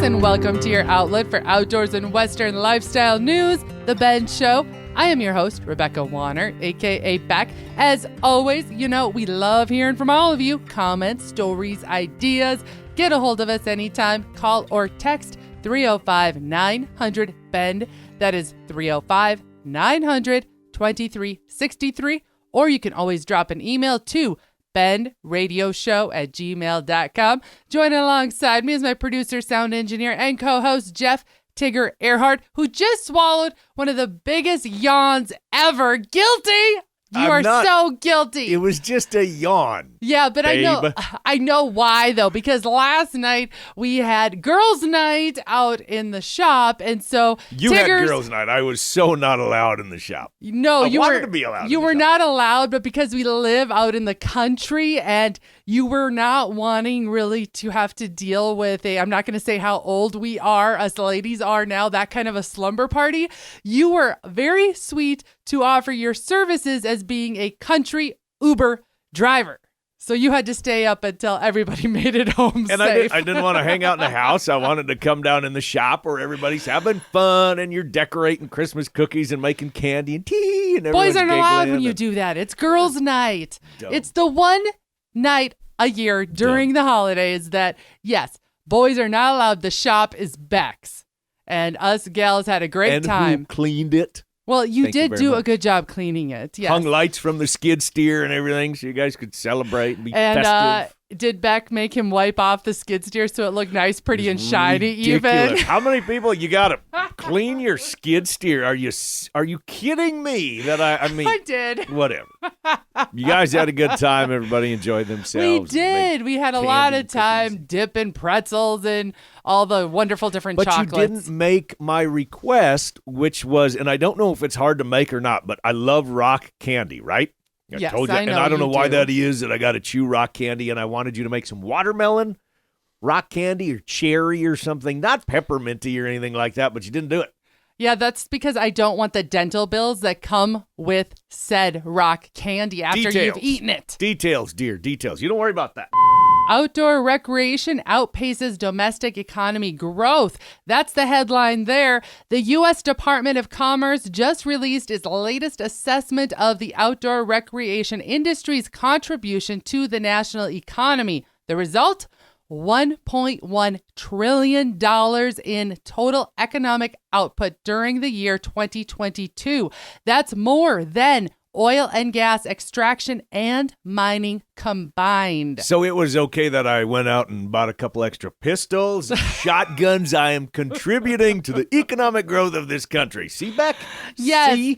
and welcome to your outlet for outdoors and Western lifestyle news, The Ben Show. I am your host, Rebecca Warner, a.k.a. Beck. As always, we love hearing from all of you. Comments, stories, ideas. Get a hold of us anytime. Call or text 305-900-BEND. That is 305-900-2363. Or you can always drop an email to bendradioshow@gmail.com. Joining alongside me is my producer, sound engineer, and co-host, Jeff Tigger Earhart, who just swallowed one of the biggest yawns ever. Guilty! You are so guilty. It was just a yawn. Yeah, but babe. I know why, though, because last night we had girls' night out in the shop, and so you had girls' night. I was so not allowed in the shop. No, you wanted to be allowed. You were not allowed, but because we live out in the country, and you were not wanting really to have to deal with I'm not going to say how old we are, us ladies are now, that kind of a slumber party. You were very sweet to offer your services as being a country Uber driver. So you had to stay up until everybody made it home and safe. I didn't want to hang out in the house. I wanted to come down in the shop where everybody's having fun and you're decorating Christmas cookies and making candy and tea. And boys aren't allowed when you do that. It's girls' night. Dumb. It's the one night a year during the holidays that, yes, boys are not allowed. The shop is Beck's. And us gals had a great time. Who cleaned it? Well, you did do a good job cleaning it. Yes. Hung lights from the skid steer and everything so you guys could celebrate and be festive. Did Beck make him wipe off the skid steer so it looked nice, pretty, and shiny ridiculous. even? How many people you got to clean your skid steer? Are you kidding me? I did. Whatever. You guys had a good time. Everybody enjoyed themselves. We did. We had a lot of time dipping pretzels and all the wonderful different chocolates. But you didn't make my request, which was, and I don't know if it's hard to make or not, but I love rock candy, right? Yes, told you, I know and I don't know why do. that is that I got to chew rock candy, and I wanted you to make some watermelon rock candy or cherry or something, not pepperminty or anything like that, but you didn't do it. Yeah, that's because I don't want the dental bills that come with said rock candy after you've eaten it. Details, dear, details. You don't worry about that. Outdoor recreation outpaces domestic economy growth. That's the headline there. The U.S. Department of Commerce just released its latest assessment of the outdoor recreation industry's contribution to the national economy. The result? $1.1 trillion in total economic output during the year 2022. That's more than oil and gas extraction and mining combined. So it was okay that I went out and bought a couple extra pistols, shotguns. I am contributing to the economic growth of this country. See, Beck? Yes. See?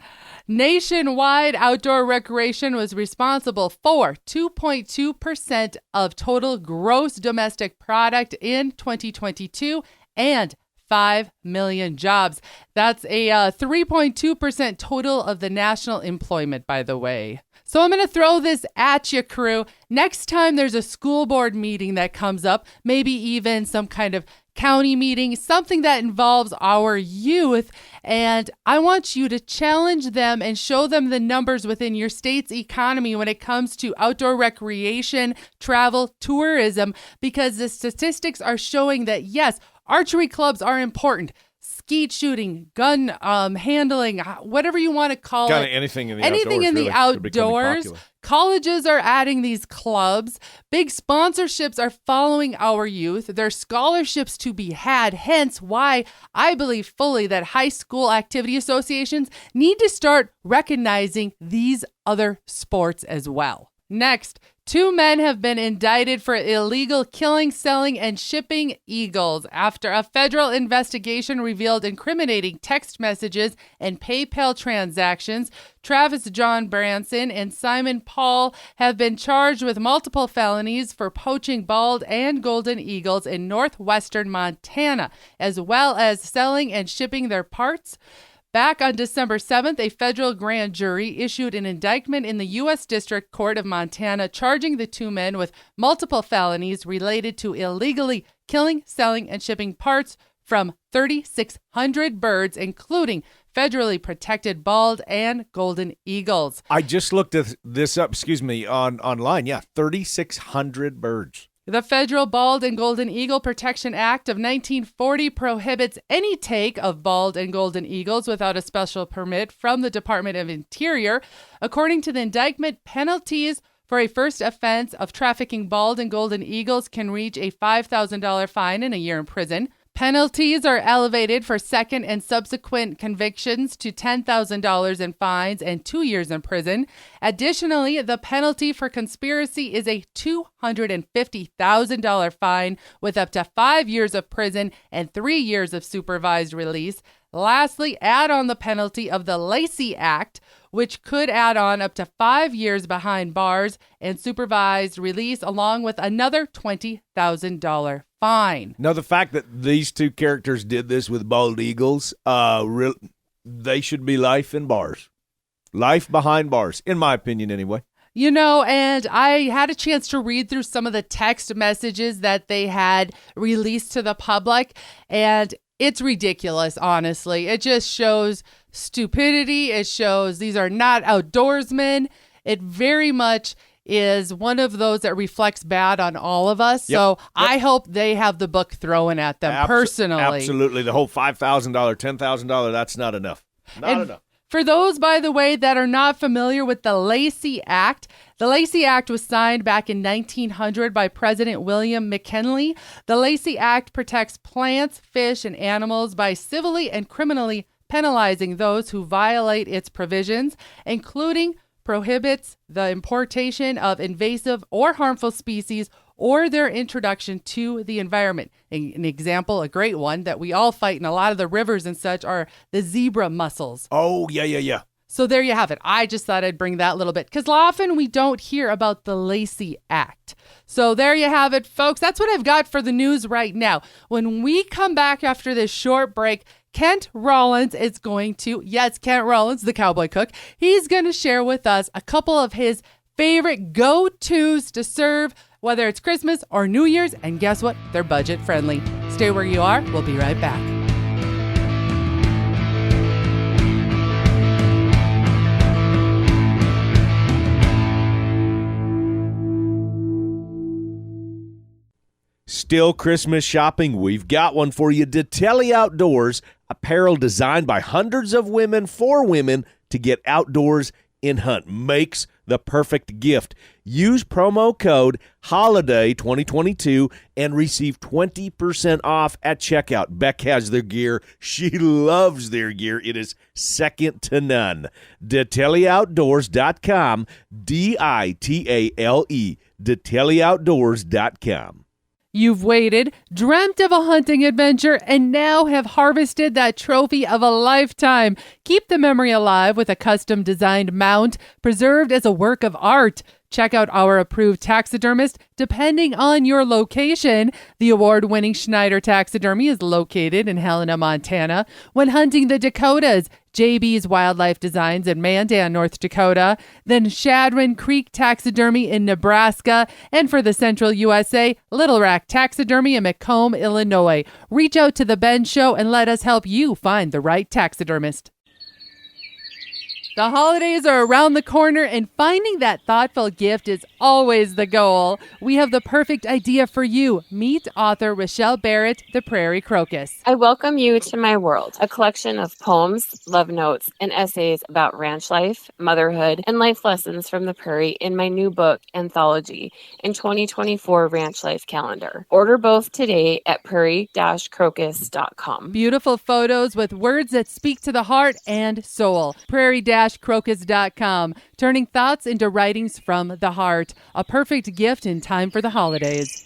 Nationwide outdoor recreation was responsible for 2.2% of total gross domestic product in 2022 and 5 million jobs. That's a 3.2% total of the national employment, by the way. So I'm going to throw this at you, crew. Next time there's a school board meeting that comes up, maybe even some kind of county meeting, something that involves our youth, and I want you to challenge them and show them the numbers within your state's economy when it comes to outdoor recreation, travel, tourism, because the statistics are showing that, yes, archery clubs are important. Skeet shooting, gun handling, whatever you want to call Kind it. of anything in the anything outdoors. in the really. outdoors. Colleges are adding these clubs. Big sponsorships are following our youth. There's scholarships to be had. Hence why I believe fully that high school activity associations need to start recognizing these other sports as well. Next, 2 men have been indicted for illegal killing, selling, and shipping eagles after a federal investigation revealed incriminating text messages and PayPal transactions. Travis John Branson and Simon Paul have been charged with multiple felonies for poaching bald and golden eagles in northwestern Montana, as well as selling and shipping their parts. Back on December 7th, a federal grand jury issued an indictment in the U.S. District Court of Montana charging the 2 men with multiple felonies related to illegally killing, selling, and shipping parts from 3,600 birds, including federally protected bald and golden eagles. I just looked this up, online. Yeah, 3,600 birds. The Federal Bald and Golden Eagle Protection Act of 1940 prohibits any take of bald and golden eagles without a special permit from the Department of Interior. According to the indictment, penalties for a first offense of trafficking bald and golden eagles can reach a $5,000 fine and a year in prison. Penalties are elevated for second and subsequent convictions to $10,000 in fines and 2 years in prison. Additionally, the penalty for conspiracy is a $250,000 fine with up to 5 years of prison and 3 years of supervised release. Lastly, add on the penalty of the Lacey Act, which could add on up to 5 years behind bars and supervised release, along with another $20,000 fine. Now, the fact that these two characters did this with bald eagles, they should be life in bars. Life behind bars, in my opinion anyway. You know, and I had a chance to read through some of the text messages that they had released to the public, and it's ridiculous, honestly. It just shows stupidity. It shows these are not outdoorsmen. It very much is one of those that reflects bad on all of us. Yep. So I hope they have the book thrown at them personally. Absolutely. The whole $5,000, $10,000, that's not enough. Not enough. For those, by the way, that are not familiar with the Lacey Act, the Lacey Act was signed back in 1900 by President William McKinley. The Lacey Act protects plants, fish, and animals by civilly and criminally penalizing those who violate its provisions, including prohibits the importation of invasive or harmful species or their introduction to the environment. An example, a great one that we all fight in a lot of the rivers and such, are the zebra mussels. Oh, yeah. So there you have it. I just thought I'd bring that little bit because often we don't hear about the Lacey Act. So there you have it, folks. That's what I've got for the news right now. When we come back after this short break, Kent Rollins is going to, yes, Kent Rollins, the cowboy cook, he's going to share with us a couple of his favorite go-tos to serve, whether it's Christmas or New Year's, and guess what? They're budget friendly. Stay where you are. We'll be right back. Still Christmas shopping? We've got one for you. Detelli Outdoors, apparel designed by hundreds of women for women to get outdoors and hunt. Makes the perfect gift. Use promo code HOLIDAY 2022 and receive 20% off at checkout. Beck has their gear. She loves their gear. It is second to none. DetelliOutdoors.com, DITALE, DetelliOutdoors.com. You've waited, dreamt of a hunting adventure, and now have harvested that trophy of a lifetime. Keep the memory alive with a custom-designed mount, preserved as a work of art. Check out our approved taxidermist depending on your location. The award-winning Schneider Taxidermy is located in Helena, Montana. When hunting the Dakotas, JB's Wildlife Designs in Mandan, North Dakota. Then Shadron Creek Taxidermy in Nebraska. And for the Central USA, Little Rack Taxidermy in Macomb, Illinois. Reach out to The Ben Show and let us help you find the right taxidermist. The holidays are around the corner, and finding that thoughtful gift is always the goal. We have the perfect idea for you. Meet author Rochelle Barrett, The Prairie Crocus. I welcome you to my world, a collection of poems, love notes, and essays about ranch life, motherhood, and life lessons from the prairie in my new book, Anthology, and 2024 Ranch Life Calendar. Order both today at prairie-crocus.com. Beautiful photos with words that speak to the heart and soul. Prairie-crocus.com, turning thoughts into writings from the heart. A perfect gift in time for the holidays.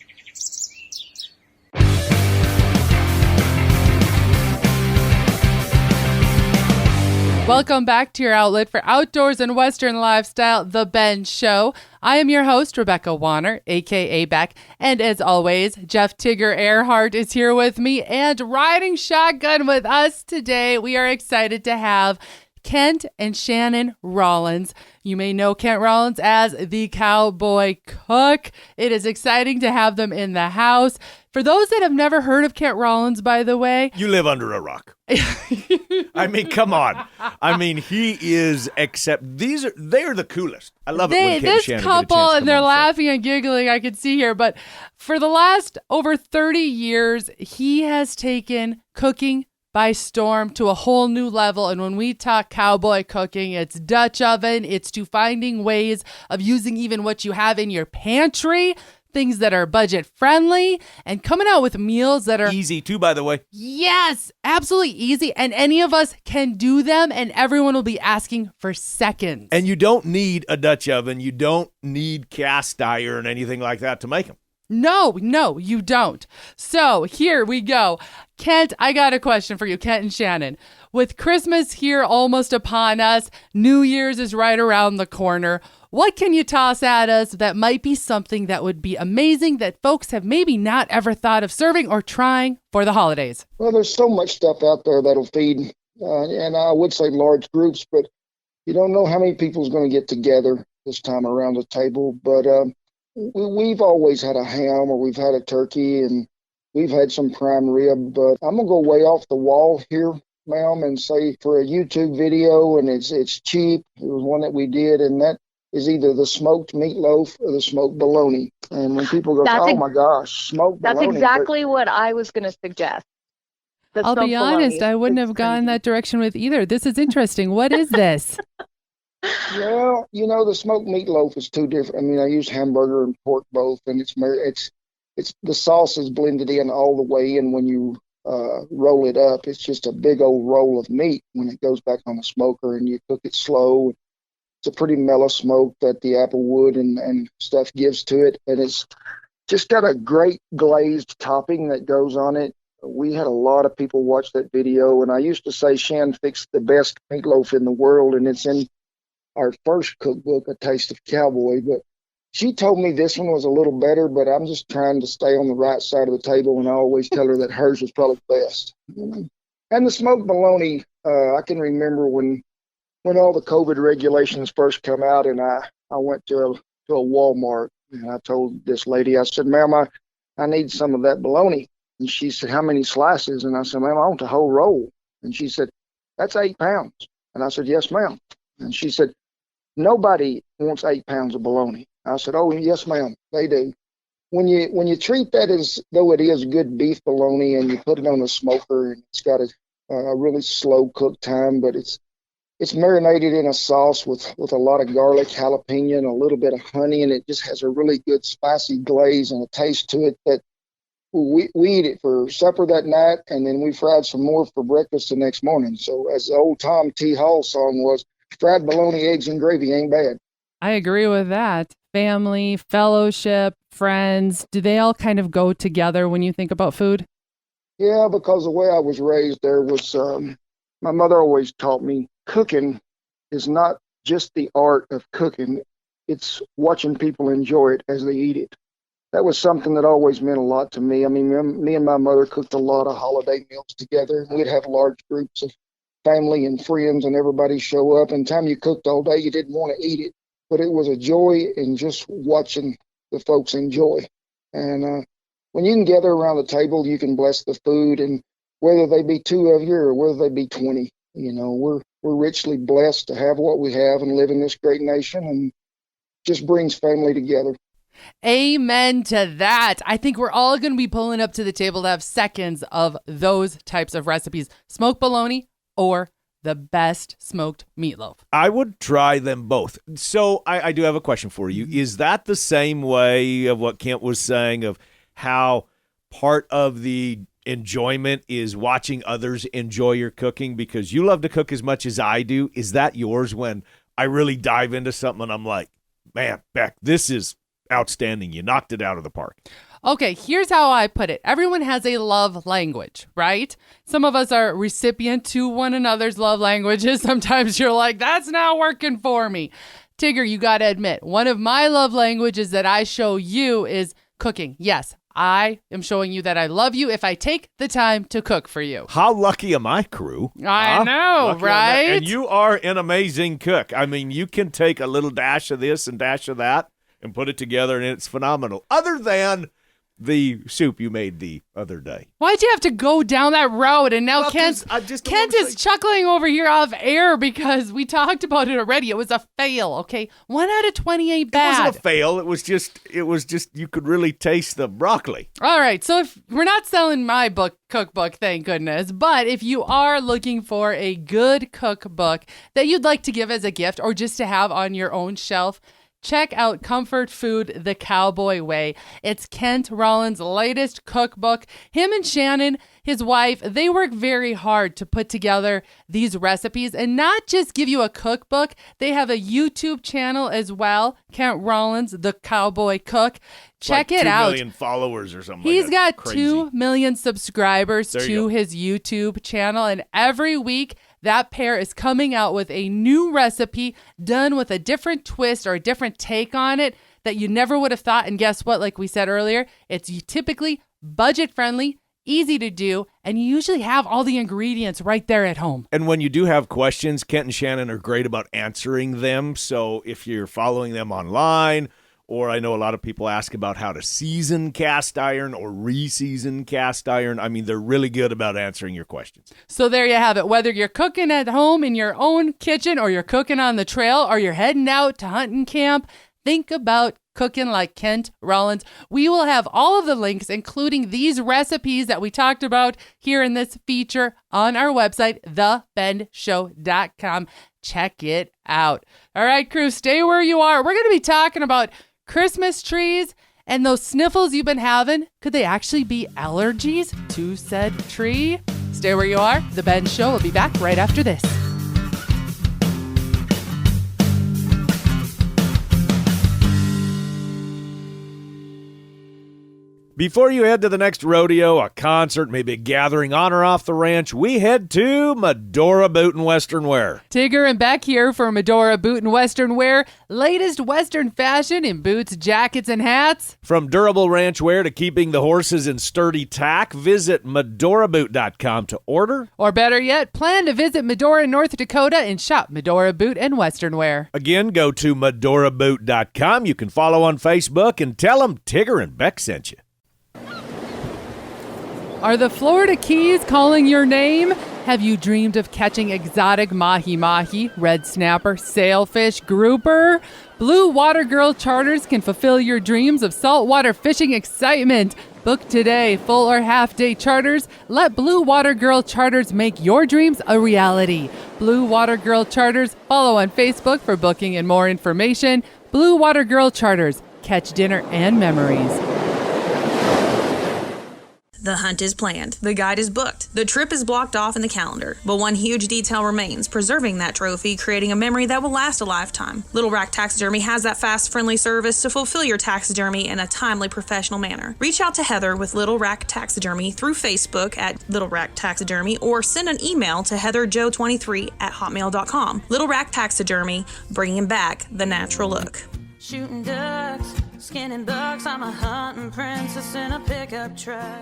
Welcome back to your outlet for outdoors and Western lifestyle, The Ben Show. I am your host, Rebecca Warner, a.k.a. Beck. And as always, Jeff Tigger Earhart is here with me and riding shotgun with us today. We are excited to have Kent and Shannon Rollins. You may know Kent Rollins as the Cowboy Cook. It is exciting to have them in the house. For those that have never heard of Kent Rollins, by the way, you live under a rock. I mean, come on. I mean, he is, except they are the coolest. I love it when Kent and Shannon couple, get a chance to come and they're on the show. laughing and giggling, I can see here. But for the last over 30 years, he has taken cooking by storm to a whole new level. And when we talk cowboy cooking, it's Dutch oven. It's to finding ways of using even what you have in your pantry, things that are budget friendly, and coming out with meals that are easy too, by the way. Yes, absolutely easy. And any of us can do them, and everyone will be asking for seconds. And you don't need a Dutch oven. You don't need cast iron, anything like that to make them. No, you don't. So here we go. Kent, I got a question for you, Kent and Shannon. With Christmas here almost upon us, New Year's is right around the corner. What can you toss at us that might be something that would be amazing that folks have maybe not ever thought of serving or trying for the holidays? Well, there's so much stuff out there that'll feed, and I would say large groups, but you don't know how many people's going to get together this time around the table. But we've always had a ham, or we've had a turkey, and we've had some prime rib. But I'm going to go way off the wall here, ma'am, and say for a YouTube video, and it's cheap. It was one that we did, and that is either the smoked meatloaf or the smoked bologna. And when people go, oh my gosh, smoked bologna. That's exactly what I was going to suggest. I'll be honest, I wouldn't have gone that direction with either. This is interesting. What is this? Well, the smoked meatloaf is two different. I mean, I use hamburger and pork both, and it's the sauce is blended in all the way in when you roll it up. It's just a big old roll of meat when it goes back on the smoker, and you cook it slow. It's a pretty mellow smoke that the apple wood and stuff gives to it. And it's just got a great glazed topping that goes on it. We had a lot of people watch that video. And I used to say Shan fixed the best meatloaf in the world. And it's in our first cookbook, A Taste of Cowboy. But she told me this one was a little better, but I'm just trying to stay on the right side of the table. And I always tell her that hers was probably best. And the smoked bologna, I can remember when all the COVID regulations first come out, and I went to a Walmart, and I told this lady, I said, ma'am, I need some of that bologna. And she said, how many slices? And I said, ma'am, I want a whole roll. And she said, that's 8 pounds. And I said, yes, ma'am. And she said, nobody wants 8 pounds of bologna. I said, oh, yes, ma'am, they do. When you treat that as though it is good beef bologna, and you put it on the smoker, and it's got a really slow cook time, but it's marinated in a sauce with a lot of garlic, jalapeno, and a little bit of honey, and it just has a really good spicy glaze and a taste to it that we eat it for supper that night, and then we fried some more for breakfast the next morning. So as the old Tom T. Hall song was, fried bologna, eggs, and gravy ain't bad. I agree with that. Family, fellowship, friends, do they all kind of go together when you think about food? Yeah, because the way I was raised, there was my mother always taught me cooking is not just the art of cooking. It's watching people enjoy it as they eat it. That was something that always meant a lot to me. I mean, me and my mother cooked a lot of holiday meals together. We'd have large groups of family and friends, and everybody show up. And time you cooked all day, you didn't want to eat it. But it was a joy in just watching the folks enjoy. And when you can gather around the table, you can bless the food. And whether they be 2 of you or whether they be 20, we're richly blessed to have what we have and live in this great nation, and just brings family together. Amen to that. I think we're all going to be pulling up to the table to have seconds of those types of recipes. Smoked bologna or the best smoked meatloaf. I would try them both. So I do have a question for you. Is that the same way of what Kent was saying of how part of the enjoyment is watching others enjoy your cooking? Because you love to cook as much as I do. Is that yours when I really dive into something and I'm like, man, Beck, this is outstanding. You knocked it out of the park. Okay, here's how I put it. Everyone has a love language, right? Some of us are recipient to one another's love languages. Sometimes you're like, that's not working for me. Tigger, you got to admit, one of my love languages that I show you is cooking. Yes, I am showing you that I love you if I take the time to cook for you. How lucky am I, crew? I know, Lucky on that. right? And you are an amazing cook. I mean, you can take a little dash of this and dash of that and put it together, and it's phenomenal. Other than the soup you made the other day. Why'd you have to go down that road? And now Well, Kent 'cause I just don't Kent wanna is say- chuckling over here off air because we talked about it already. It was a fail, okay? 1 out of 20 ain't It bad. wasn't a fail. It was just you could really taste the broccoli. All right, so if we're not selling my cookbook, thank goodness, but if you are looking for a good cookbook that you'd like to give as a gift or just to have on your own shelf, check out Comfort Food the Cowboy Way. It's Kent Rollins' latest cookbook. Him and Shannon, his wife, they work very hard to put together these recipes and not just give you a cookbook. They have a YouTube channel as well, Kent Rollins, the Cowboy Cook. Check it out. 2 million followers or something. He's like that. got Crazy. 2 million subscribers There you to go. his YouTube channel, and every week that pair is coming out with a new recipe done with a different twist or a different take on it that you never would have thought. And guess what? Like we said earlier, it's typically budget friendly, easy to do, and you usually have all the ingredients right there at home. And when you do have questions, Kent and Shannon are great about answering them. So if you're following them online, or I know a lot of people ask about how to season cast iron or re-season cast iron. I mean, they're really good about answering your questions. So there you have it. Whether you're cooking at home in your own kitchen or you're cooking on the trail or you're heading out to hunting camp, think about cooking like Kent Rollins. We will have all of the links, including these recipes that we talked about here in this feature on our website, thebendshow.com. Check it out. All right, crew, stay where you are. We're going to be talking about Christmas trees and those sniffles you've been having. Could they actually be allergies to said tree? Stay where you are. The Ben Show will be back right after this. Before you head to the next rodeo, a concert, maybe a gathering on or off the ranch, we head to Medora Boot and Western Wear. Tigger and Beck here for Medora Boot and Western Wear. Latest Western fashion in boots, jackets, and hats. From durable ranch wear to keeping the horses in sturdy tack, visit medoraboot.com to order. Or better yet, plan to visit Medora, North Dakota and shop Medora Boot and Western Wear. Again, go to medoraboot.com. You can follow on Facebook and tell them Tigger and Beck sent you. Are the Florida Keys calling your name? Have you dreamed of catching exotic mahi-mahi, red snapper, sailfish, grouper? Blue Water Girl Charters can fulfill your dreams of saltwater fishing excitement. Book today, full or half-day charters. Let Blue Water Girl Charters make your dreams a reality. Blue Water Girl Charters. Follow on Facebook for booking and more information. Blue Water Girl Charters. Catch dinner and memories. The hunt is planned, the guide is booked, the trip is blocked off in the calendar, but one huge detail remains, preserving that trophy, creating a memory that will last a lifetime. Little Rack Taxidermy has that fast, friendly service to fulfill your taxidermy in a timely, professional manner. Reach out to Heather with Little Rack Taxidermy through Facebook at Little Rack Taxidermy or send an email to heatherjoe23@hotmail.com. Little Rack Taxidermy, bringing back the natural look. Shooting ducks, skinning bucks, I'm a hunting princess in a pickup truck.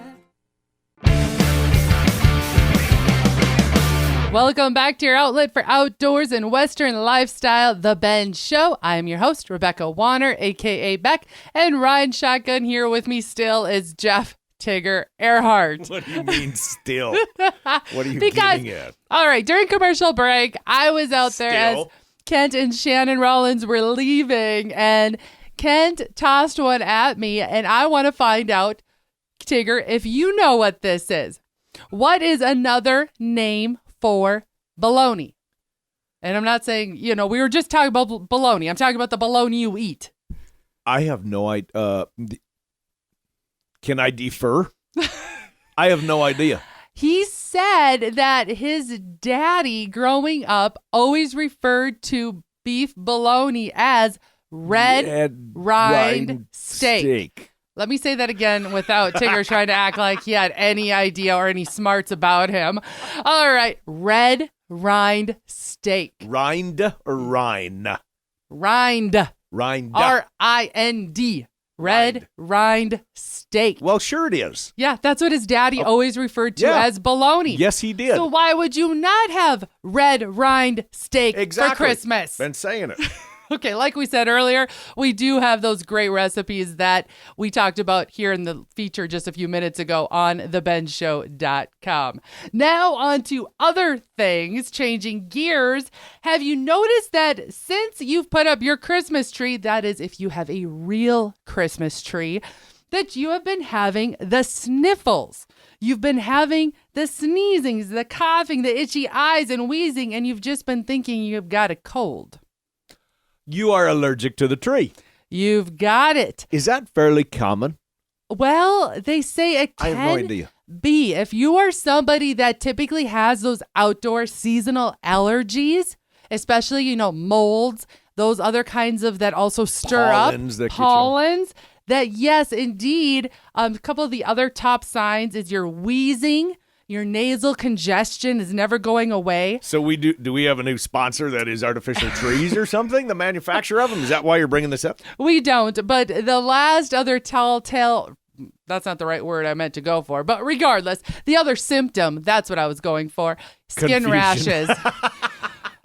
Welcome back to your outlet for outdoors and Western lifestyle, The Ben Show. I'm your host, Rebecca Warner, a.k.a. Beck, and Ryan Shotgun here with me still is Jeff Tigger Earhart. What do you mean still? What are you Because, getting at? all right, during commercial break, I was out there as Still? Kent and Shannon Rollins were leaving, and Kent tossed one at me, and I want to find out, Tigger, if you know what this is. What is another name for bologna? And I'm not saying, we were just talking about bologna. I'm talking about the bologna you eat. I have no idea. Can I defer? I have no idea. He said that his daddy growing up always referred to beef bologna as red rind steak. Let me say that again without Tigger trying to act like he had any idea or any smarts about him. All right. Red rind steak. Rind or rine? Rind. Rind. R-I-N-D. Red rind steak. Well, sure it is. Yeah, that's what his daddy always referred to as bologna. Yes, he did. So why would you not have red rind steak for Christmas? Been saying it. Okay, like we said earlier, we do have those great recipes that we talked about here in the feature just a few minutes ago on thebenshow.com. Now on to other things, changing gears. Have you noticed that since you've put up your Christmas tree, that is if you have a real Christmas tree, that you have been having the sniffles? You've been having the sneezings, the coughing, the itchy eyes and wheezing, and you've just been thinking you've got a cold. You are allergic to the tree. You've got it. Is that fairly common? Well, they say it I have no idea. be. If you are somebody that typically has those outdoor seasonal allergies, especially, molds, those other kinds of that also stir Pollens, up pollens, that yes, indeed, a couple of the other top signs is your wheezing. Your nasal congestion is never going away. So do we have a new sponsor that is artificial trees or something? The manufacturer of them? Is that why you're bringing this up? We don't. But the last other telltale, that's not the right word I meant to go for. But regardless, the other symptom, that's what I was going for. Skin Confusion. rashes.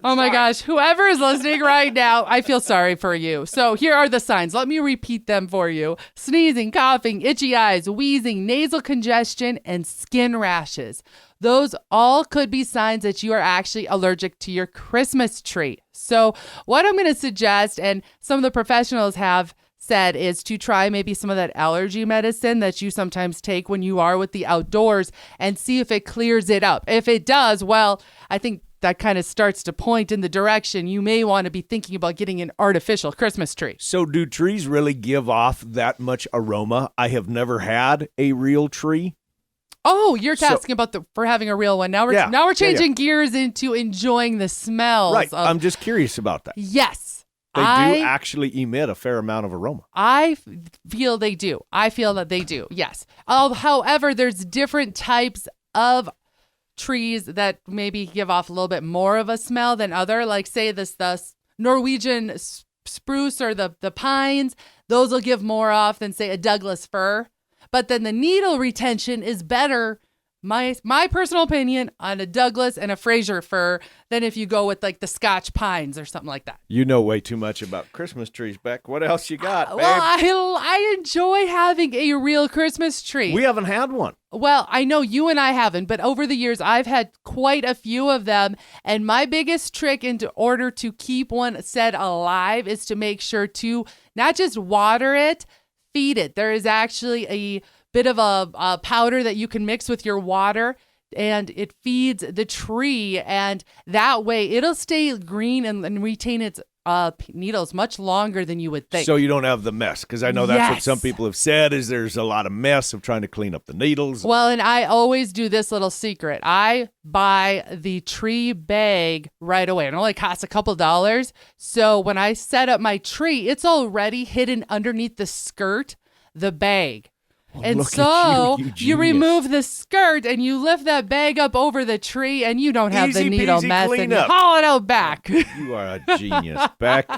Oh my gosh, whoever is listening right now, I feel sorry for you. So here are the signs. Let me repeat them for you. Sneezing, coughing, itchy eyes, wheezing, nasal congestion, and skin rashes. Those all could be signs that you are actually allergic to your Christmas tree. So what I'm going to suggest, and some of the professionals have said, is to try maybe some of that allergy medicine that you sometimes take when you are with the outdoors and see if it clears it up. If it does, well, I think that kind of starts to point in the direction you may want to be thinking about getting an artificial Christmas tree. So do trees really give off that much aroma? I have never had a real tree. Oh, you're asking about for having a real one. Now we're changing gears into enjoying the smells. Right. I'm just curious about that. Yes. They do actually emit a fair amount of aroma. I feel they do. I feel that they do. Yes. However, there's different types of trees that maybe give off a little bit more of a smell than other, like say the Norwegian spruce or the pines. Those will give more off than say a Douglas fir. But then the needle retention is better, my personal opinion, on a Douglas and a Fraser fir than if you go with like the Scotch pines or something like that. You know way too much about Christmas trees, Beck. What else you got, babe? Well, I enjoy having a real Christmas tree. We haven't had one. Well, I know you and I haven't, but over the years, I've had quite a few of them. And my biggest trick in order to keep one set alive is to make sure to not just water it, feed it. There is actually a bit of a powder that you can mix with your water, and it feeds the tree. And that way, it'll stay green and retain its needles much longer than you would think. So you don't have the mess, because I know that's what some people have said, is there's a lot of mess of trying to clean up the needles. Well, and I always do this little secret. I buy the tree bag right away. It only costs a couple dollars. So when I set up my tree, it's already hidden underneath the skirt, the bag. And so you remove the skirt and you lift that bag up over the tree and you don't have the needle mess and you haul it out back. You are a genius, Beck.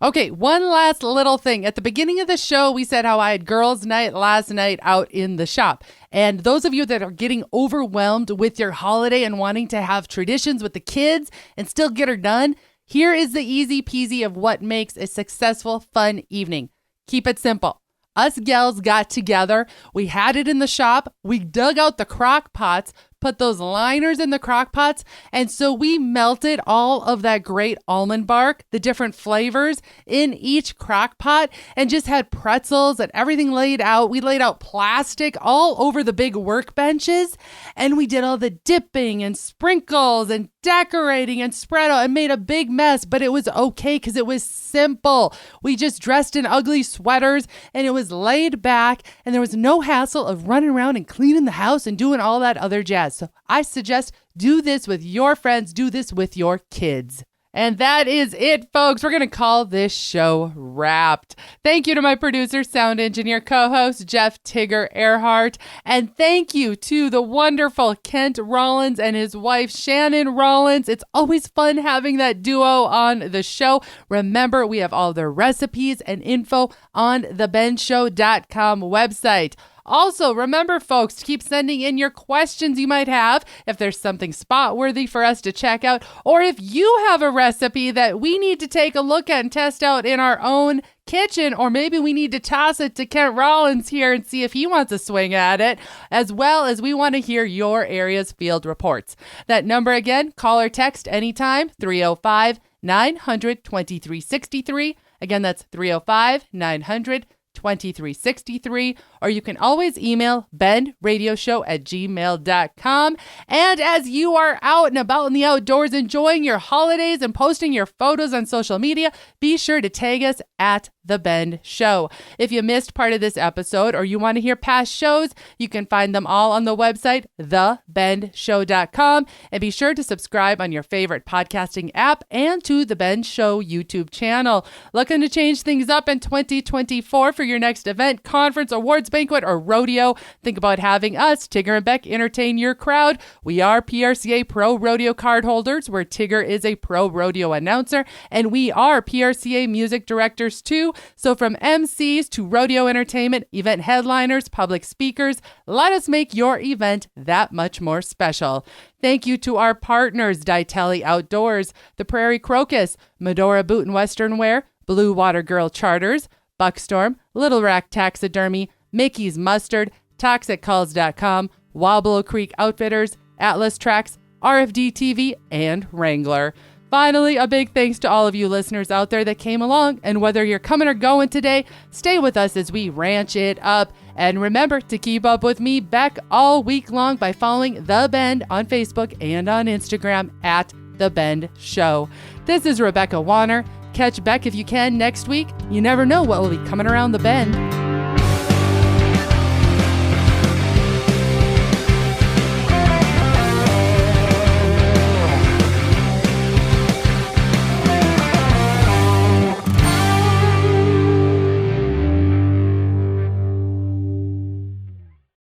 Okay, one last little thing. At the beginning of the show, we said how I had girls' night last night out in the shop. And those of you that are getting overwhelmed with your holiday and wanting to have traditions with the kids and still get her done, here is the easy peasy of what makes a successful, fun evening. Keep it simple. Us gals got together. We had it in the shop. We dug out the crock pots, put those liners in the crock pots. And so we melted all of that great almond bark, the different flavors in each crock pot, and just had pretzels and everything laid out. We laid out plastic all over the big workbenches, and we did all the dipping and sprinkles and decorating and spread out and made a big mess, but it was okay because it was simple. We just dressed in ugly sweaters and it was laid back, and there was no hassle of running around and cleaning the house and doing all that other jazz. So I suggest do this with your friends, do this with your kids. And that is it, folks. We're going to call this show wrapped. Thank you to my producer, sound engineer, co-host, Jeff Tigger Earhart. And thank you to the wonderful Kent Rollins and his wife, Shannon Rollins. It's always fun having that duo on the show. Remember, we have all their recipes and info on thebendshow.com website. Also, remember, folks, to keep sending in your questions you might have if there's something spot-worthy for us to check out, or if you have a recipe that we need to take a look at and test out in our own kitchen, or maybe we need to toss it to Kent Rollins here and see if he wants a swing at it, as well as we want to hear your area's field reports. That number again, call or text anytime, 305-900-2363. Again, that's 305-900-2363, or you can always email benradioshow@gmail.com. And as you are out and about in the outdoors enjoying your holidays and posting your photos on social media, be sure to tag us at The Bend Show. If you missed part of this episode or you want to hear past shows, you can find them all on the website, thebendshow.com. And be sure to subscribe on your favorite podcasting app and to The Bend Show YouTube channel. Looking to change things up in 2024 for your next event, conference, awards, banquet, or rodeo? Think about having us, Tigger and Beck, entertain your crowd. We are PRCA Pro Rodeo card holders, where Tigger is a pro rodeo announcer, and we are PRCA music directors too. So from MCs to rodeo entertainment, event headliners, public speakers, let us make your event that much more special. Thank you to our partners, Ditelli Outdoors, The Prairie Crocus, Medora Boot and Western Wear, Blue Water Girl Charters, Buckstorm, Little Rack Taxidermy, Mickey's Mustard, ToxicCalls.com, Wablo Creek Outfitters, Atlas Tracks, RFD TV, and Wrangler. Finally, a big thanks to all of you listeners out there that came along, and whether you're coming or going today, stay with us as we ranch it up. And remember to keep up with me, Beck, all week long by following The Bend on Facebook and on Instagram at The Bend Show. This is Rebecca Warner. Catch Beck if you can next week. You never know what will be coming around the bend.